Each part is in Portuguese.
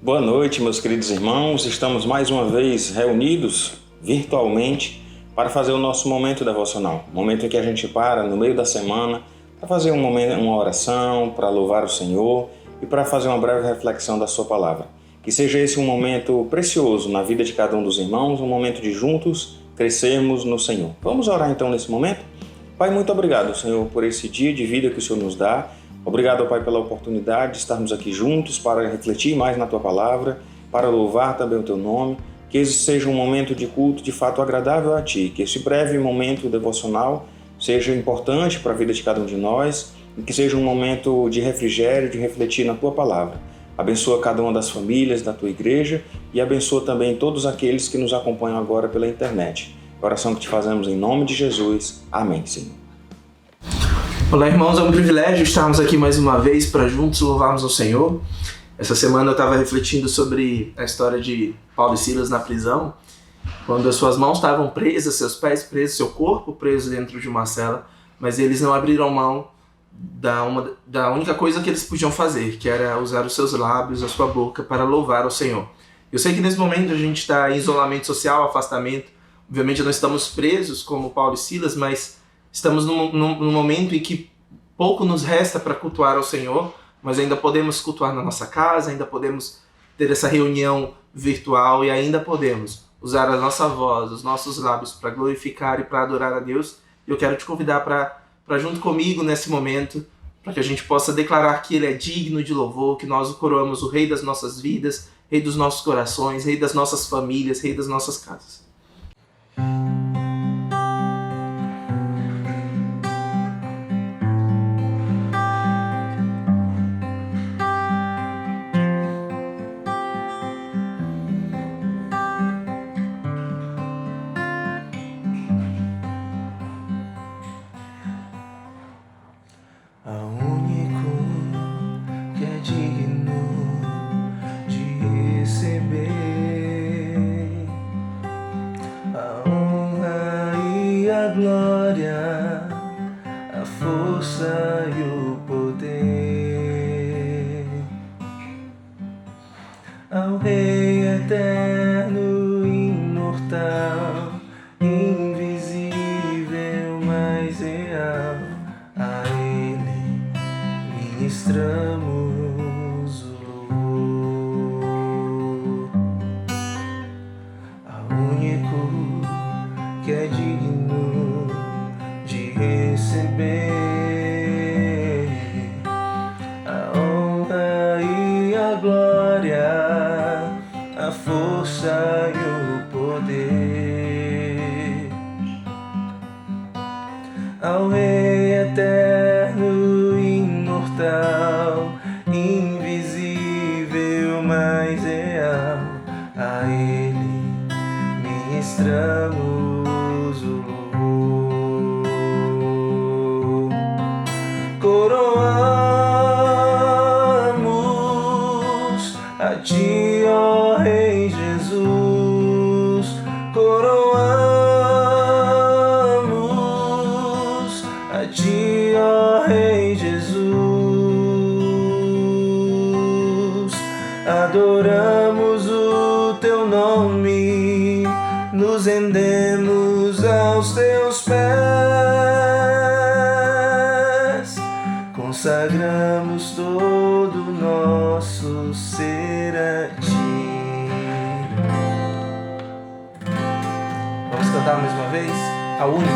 Boa noite, meus queridos irmãos. Estamos mais uma vez reunidos virtualmente para fazer o nosso momento devocional. Momento em que a gente para no meio da semana para fazer uma oração, para louvar o Senhor e para fazer uma breve reflexão da sua palavra. Que seja esse um momento precioso na vida de cada um dos irmãos, um momento de juntos crescermos no Senhor. Vamos orar então nesse momento? Pai, muito obrigado, Senhor, por esse dia de vida que o Senhor nos dá. Obrigado, Pai, pela oportunidade de estarmos aqui juntos para refletir mais na Tua Palavra, para louvar também o Teu nome. Que esse seja um momento de culto de fato agradável a Ti, que esse breve momento devocional seja importante para a vida de cada um de nós e que seja um momento de refrigério, de refletir na Tua Palavra. Abençoa cada uma das famílias da Tua igreja e abençoa também todos aqueles que nos acompanham agora pela internet. Oração que te fazemos em nome de Jesus. Amém, Senhor. Olá, irmãos, é um privilégio estarmos aqui mais uma vez para juntos louvarmos ao Senhor. Essa semana eu estava refletindo sobre a história de Paulo e Silas na prisão, quando as suas mãos estavam presas, seus pés presos, seu corpo preso dentro de uma cela, mas eles não abriram mão da única coisa que eles podiam fazer, que era usar os seus lábios, a sua boca para louvar ao Senhor. Eu sei que nesse momento a gente está em isolamento social, afastamento, obviamente não estamos presos como Paulo e Silas, mas estamos num momento em que pouco nos resta para cultuar ao Senhor, mas ainda podemos cultuar na nossa casa, ainda podemos ter essa reunião virtual e ainda podemos usar a nossa voz, os nossos lábios para glorificar e para adorar a Deus. Eu quero te convidar para junto comigo nesse momento, para que a gente possa declarar que Ele é digno de louvor, que nós o coroamos o Rei das nossas vidas, Rei dos nossos corações, Rei das nossas famílias, Rei das nossas casas. Glória, a força e o poder ao Rei eterno, imortal, invisível, mas real. A Ele ministramos o louvor, ao único que é digno de receber a honra e a glória, a força e o poder ao Rei eterno, imortal, invisível, mas real. A Ele ministramos coroamos a Ti, ó Rei Jesus, coroamos a Ti, ó Rei Jesus, adoramos o Teu nome, nos rendemos aos Teus pés, consagramos todo o nosso ser a Ti. Vamos cantar mais uma vez? Ao único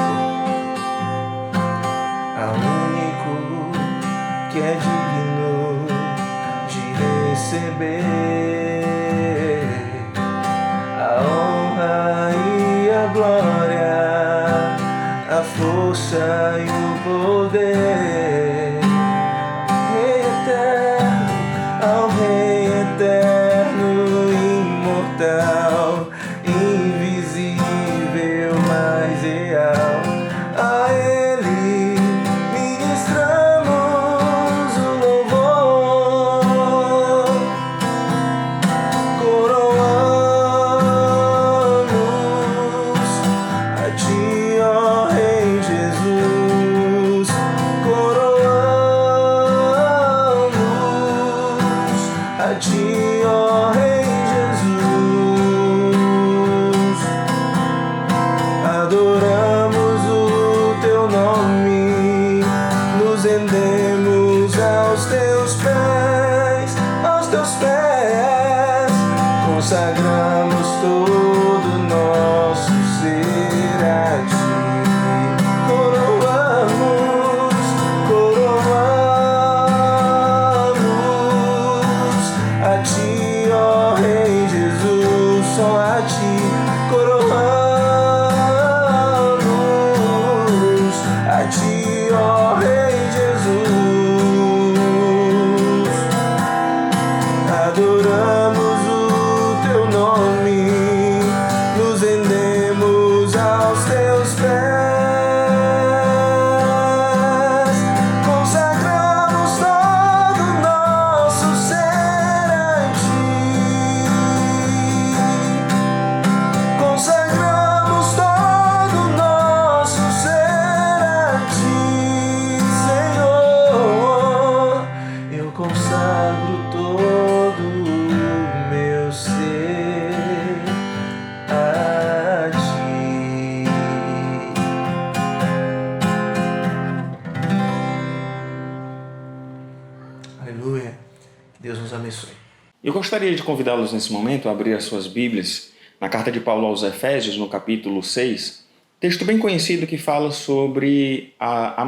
que é digno de receber a honra e a glória, a força e o poder, Rei eterno, ao Rei eterno, imortal, invisível, mas real. A Ele ministramos o louvor, coroamos a Ti, ó Rei Jesus, abençoe. Eu gostaria de convidá-los nesse momento a abrir as suas Bíblias na carta de Paulo aos Efésios, no capítulo 6, texto bem conhecido que fala sobre a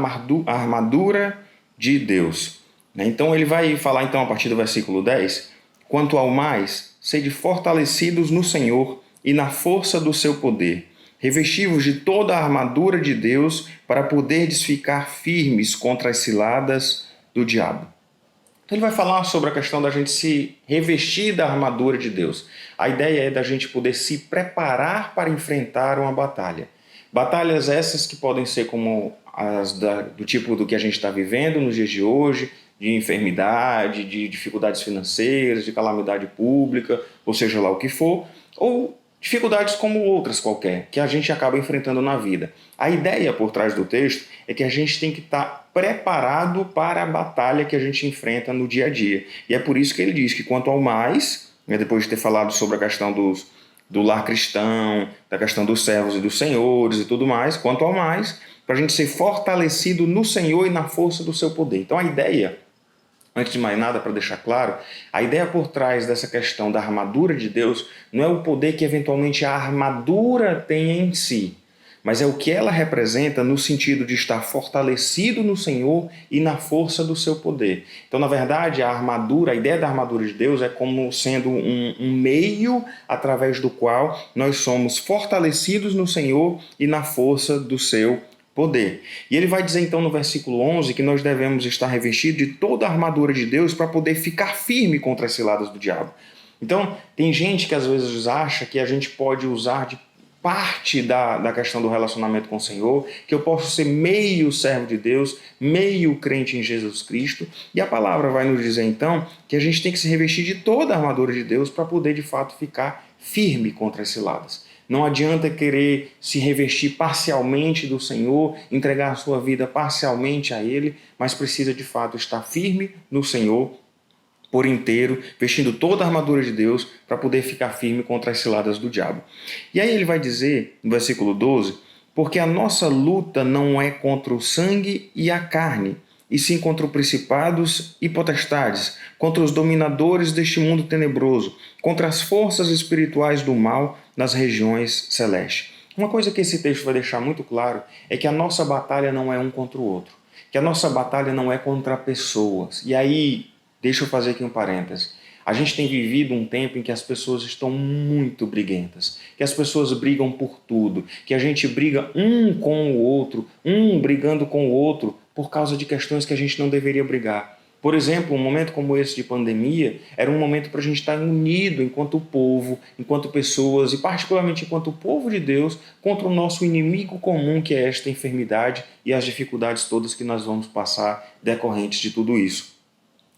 armadura de Deus. Então ele vai falar então a partir do versículo 10, quanto ao mais, sede fortalecidos no Senhor e na força do seu poder, revesti-vos de toda a armadura de Deus para poderdes ficar firmes contra as ciladas do diabo. Então ele vai falar sobre a questão da gente se revestir da armadura de Deus. A ideia é da gente poder se preparar para enfrentar uma batalha. Batalhas essas que podem ser como do tipo do que a gente está vivendo nos dias de hoje, de enfermidade, de dificuldades financeiras, de calamidade pública, ou seja lá o que for, ou dificuldades como outras qualquer, que a gente acaba enfrentando na vida. A ideia por trás do texto é que a gente tem que estar preparado para a batalha que a gente enfrenta no dia a dia. E é por isso que ele diz que quanto ao mais, depois de ter falado sobre a questão do lar cristão, da questão dos servos e dos senhores e tudo mais, quanto ao mais, para a gente ser fortalecido no Senhor e na força do seu poder. Então a ideia, antes de mais nada, para deixar claro, a ideia por trás dessa questão da armadura de Deus não é o poder que eventualmente a armadura tem em si, mas é o que ela representa no sentido de estar fortalecido no Senhor e na força do seu poder. Então, na verdade, a ideia da armadura de Deus é como sendo um meio através do qual nós somos fortalecidos no Senhor e na força do seu poder. E ele vai dizer então no versículo 11 que nós devemos estar revestidos de toda a armadura de Deus para poder ficar firme contra as ciladas do diabo. Então, tem gente que às vezes acha que a gente pode usar de parte da questão do relacionamento com o Senhor, que eu posso ser meio servo de Deus, meio crente em Jesus Cristo, e a palavra vai nos dizer então que a gente tem que se revestir de toda a armadura de Deus para poder de fato ficar firme contra as ciladas. Não adianta querer se revestir parcialmente do Senhor, entregar a sua vida parcialmente a Ele, mas precisa de fato estar firme no Senhor por inteiro, vestindo toda a armadura de Deus para poder ficar firme contra as ciladas do diabo. E aí ele vai dizer, no versículo 12, porque a nossa luta não é contra o sangue e a carne, e sim contra os principados e potestades, contra os dominadores deste mundo tenebroso, contra as forças espirituais do mal nas regiões celestes. Uma coisa que esse texto vai deixar muito claro é que a nossa batalha não é um contra o outro, que a nossa batalha não é contra pessoas. E aí, deixa eu fazer aqui um parêntese. A gente tem vivido um tempo em que as pessoas estão muito briguentas, que as pessoas brigam por tudo, que a gente briga um com o outro, um brigando com o outro por causa de questões que a gente não deveria brigar. Por exemplo, um momento como esse de pandemia era um momento para a gente estar unido enquanto povo, enquanto pessoas e particularmente enquanto povo de Deus contra o nosso inimigo comum que é esta enfermidade e as dificuldades todas que nós vamos passar decorrentes de tudo isso.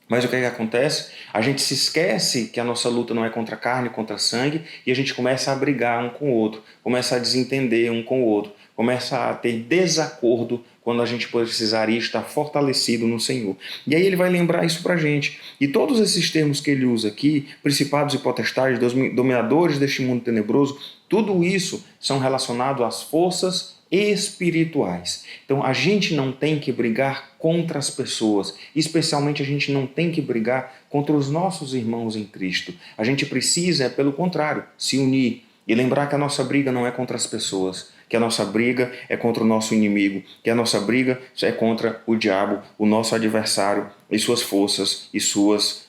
Mas o que acontece? A gente se esquece que a nossa luta não é contra carne, contra sangue, e a gente começa a brigar um com o outro, começa a desentender um com o outro, começa a ter desacordo quando a gente precisaria estar fortalecido no Senhor. E aí ele vai lembrar isso pra gente. E todos esses termos que ele usa aqui, principados e potestades, dominadores deste mundo tenebroso, tudo isso são relacionados às forças espirituais. Então a gente não tem que brigar contra as pessoas, especialmente a gente não tem que brigar contra os nossos irmãos em Cristo. A gente precisa, pelo contrário, se unir e lembrar que a nossa briga não é contra as pessoas, que a nossa briga é contra o nosso inimigo, que a nossa briga é contra o diabo, o nosso adversário e suas forças e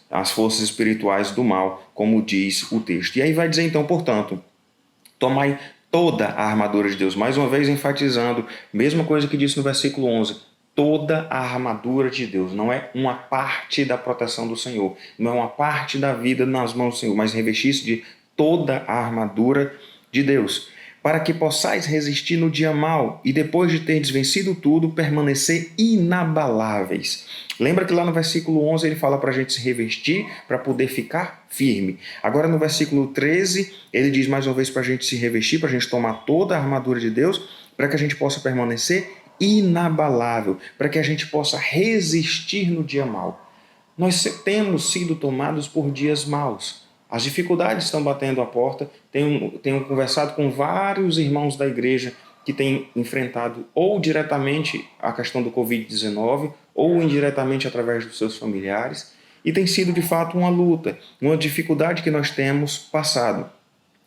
as forças espirituais do mal, como diz o texto. E aí vai dizer então, portanto, tomai toda a armadura de Deus. Mais uma vez enfatizando, mesma coisa que disse no versículo 11, toda a armadura de Deus. Não é uma parte da proteção do Senhor, não é uma parte da vida nas mãos do Senhor, mas revestir-se de toda a armadura de Deus, para que possais resistir no dia mau e depois de terdes vencido tudo, permanecer inabaláveis. Lembra que lá no versículo 11 ele fala para a gente se revestir para poder ficar firme. Agora no versículo 13 ele diz mais uma vez para a gente se revestir, para a gente tomar toda a armadura de Deus, para que a gente possa permanecer inabalável, para que a gente possa resistir no dia mau. Nós temos sido tomados por dias maus. As dificuldades estão batendo à porta. Tenho conversado com vários irmãos da igreja que têm enfrentado ou diretamente a questão do Covid-19 ou indiretamente através dos seus familiares. E tem sido de fato uma luta, uma dificuldade que nós temos passado.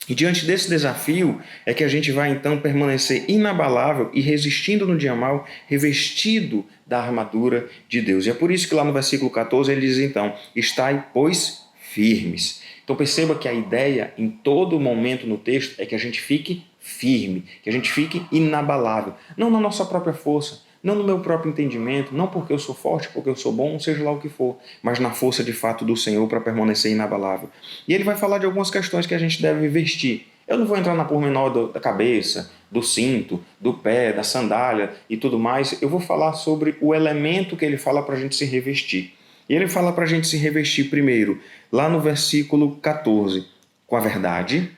E diante desse desafio é que a gente vai então permanecer inabalável e resistindo no dia mal, revestido da armadura de Deus. E é por isso que lá no versículo 14 ele diz então, estai, pois, firmes. Então perceba que a ideia em todo momento no texto é que a gente fique firme, que a gente fique inabalável, não na nossa própria força, não no meu próprio entendimento, não porque eu sou forte, porque eu sou bom, seja lá o que for, mas na força de fato do Senhor para permanecer inabalável. E ele vai falar de algumas questões que a gente deve vestir. Eu não vou entrar na pormenor da cabeça, do cinto, do pé, da sandália e tudo mais. Eu vou falar sobre o elemento que ele fala para a gente se revestir. E ele fala para a gente se revestir primeiro, lá no versículo 14, com a verdade,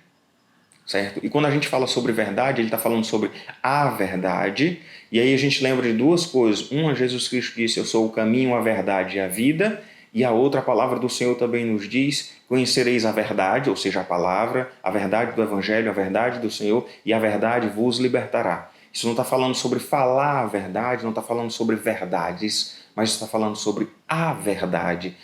certo? E quando a gente fala sobre verdade, ele está falando sobre a verdade. E aí a gente lembra de duas coisas. Uma, Jesus Cristo disse, eu sou o caminho, a verdade e a vida. E a outra, a palavra do Senhor também nos diz, conhecereis a verdade, ou seja, a palavra, a verdade do Evangelho, a verdade do Senhor, e a verdade vos libertará. Isso não está falando sobre falar a verdade, não está falando sobre verdades, mas está falando sobre a verdade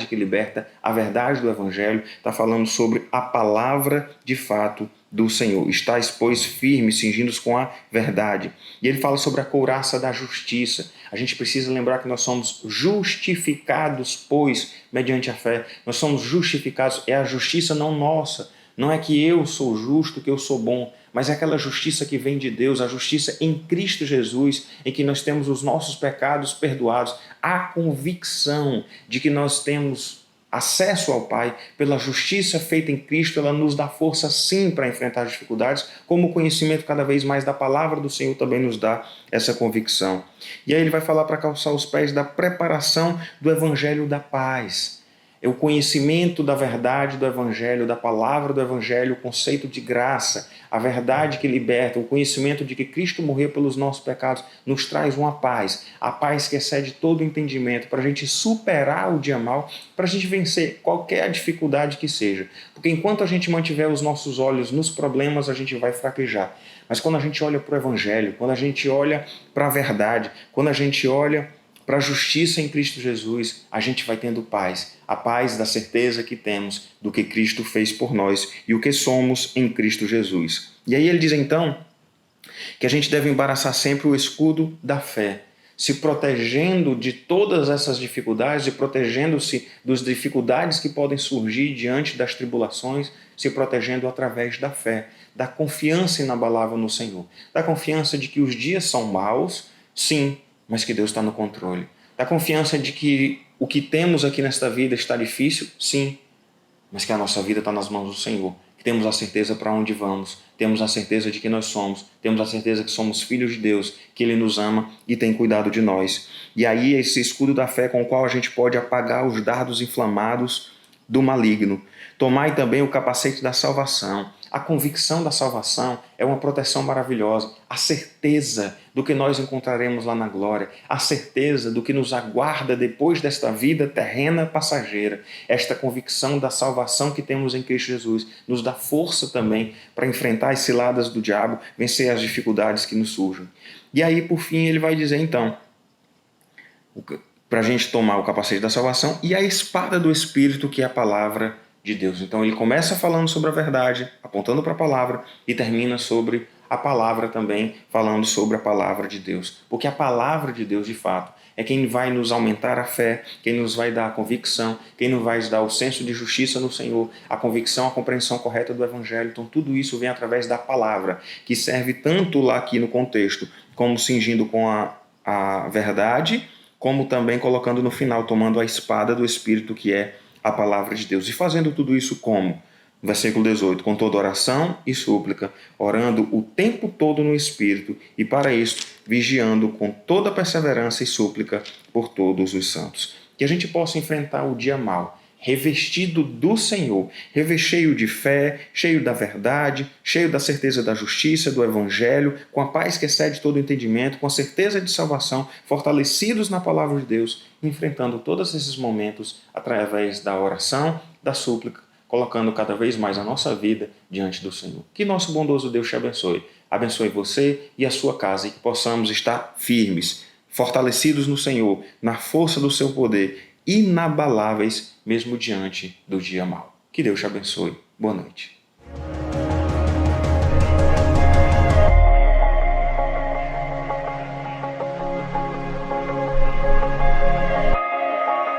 que liberta, a verdade do Evangelho, está falando sobre a palavra de fato do Senhor. Estais, pois, firmes, cingindo-os com a verdade. E ele fala sobre a couraça da justiça. A gente precisa lembrar que nós somos justificados, pois, mediante a fé. Nós somos justificados, é a justiça não nossa. Não é que eu sou justo, que eu sou bom, mas é aquela justiça que vem de Deus, a justiça em Cristo Jesus, em que nós temos os nossos pecados perdoados, a convicção de que nós temos acesso ao Pai pela justiça feita em Cristo, ela nos dá força sim para enfrentar as dificuldades, como o conhecimento cada vez mais da palavra do Senhor também nos dá essa convicção. E aí ele vai falar para calçar os pés da preparação do Evangelho da paz. É o conhecimento da verdade do Evangelho, da palavra do Evangelho, o conceito de graça, a verdade que liberta, o conhecimento de que Cristo morreu pelos nossos pecados, nos traz uma paz, a paz que excede todo o entendimento, para a gente superar o dia mal, para a gente vencer qualquer dificuldade que seja. Porque enquanto a gente mantiver os nossos olhos nos problemas, a gente vai fraquejar. Mas quando a gente olha para o Evangelho, quando a gente olha para a verdade, quando a gente olha para a justiça em Cristo Jesus, a gente vai tendo paz. A paz da certeza que temos do que Cristo fez por nós e o que somos em Cristo Jesus. E aí ele diz então que a gente deve embaraçar sempre o escudo da fé, se protegendo de todas essas dificuldades e protegendo-se das dificuldades que podem surgir diante das tribulações, se protegendo através da fé, da confiança inabalável no Senhor, da confiança de que os dias são maus, sim, mas que Deus está no controle. Da confiança de que o que temos aqui nesta vida está difícil, sim, mas que a nossa vida está nas mãos do Senhor. Que temos a certeza para onde vamos, temos a certeza de que nós somos, temos a certeza que somos filhos de Deus, que Ele nos ama e tem cuidado de nós. E aí esse escudo da fé com o qual a gente pode apagar os dardos inflamados do maligno. Tomai também o capacete da salvação. A convicção da salvação é uma proteção maravilhosa. A certeza do que nós encontraremos lá na glória. A certeza do que nos aguarda depois desta vida terrena passageira. Esta convicção da salvação que temos em Cristo Jesus nos dá força também para enfrentar as ciladas do diabo, vencer as dificuldades que nos surgem. E aí, por fim, ele vai dizer então, para a gente tomar o capacete da salvação e a espada do Espírito, que é a palavra de Deus. Então ele começa falando sobre a verdade, apontando para a palavra, e termina sobre a palavra também, falando sobre a palavra de Deus. Porque a palavra de Deus, de fato, é quem vai nos aumentar a fé, quem nos vai dar a convicção, quem nos vai dar o senso de justiça no Senhor, a convicção, a compreensão correta do Evangelho. Então tudo isso vem através da palavra, que serve tanto lá aqui no contexto, como cingindo com a verdade, como também colocando no final, tomando a espada do Espírito, que é a palavra de Deus. E fazendo tudo isso como? Versículo 18, com toda oração e súplica, orando o tempo todo no Espírito, e para isso, vigiando com toda perseverança e súplica por todos os santos. Que a gente possa enfrentar o dia mau, revestido do Senhor, cheio de fé, cheio da verdade, cheio da certeza da justiça, do Evangelho, com a paz que excede todo entendimento, com a certeza de salvação, fortalecidos na palavra de Deus, enfrentando todos esses momentos através da oração, da súplica, colocando cada vez mais a nossa vida diante do Senhor. Que nosso bondoso Deus te abençoe. Abençoe você e a sua casa, e que possamos estar firmes, fortalecidos no Senhor, na força do seu poder, inabaláveis mesmo diante do dia mau. Que Deus te abençoe. Boa noite.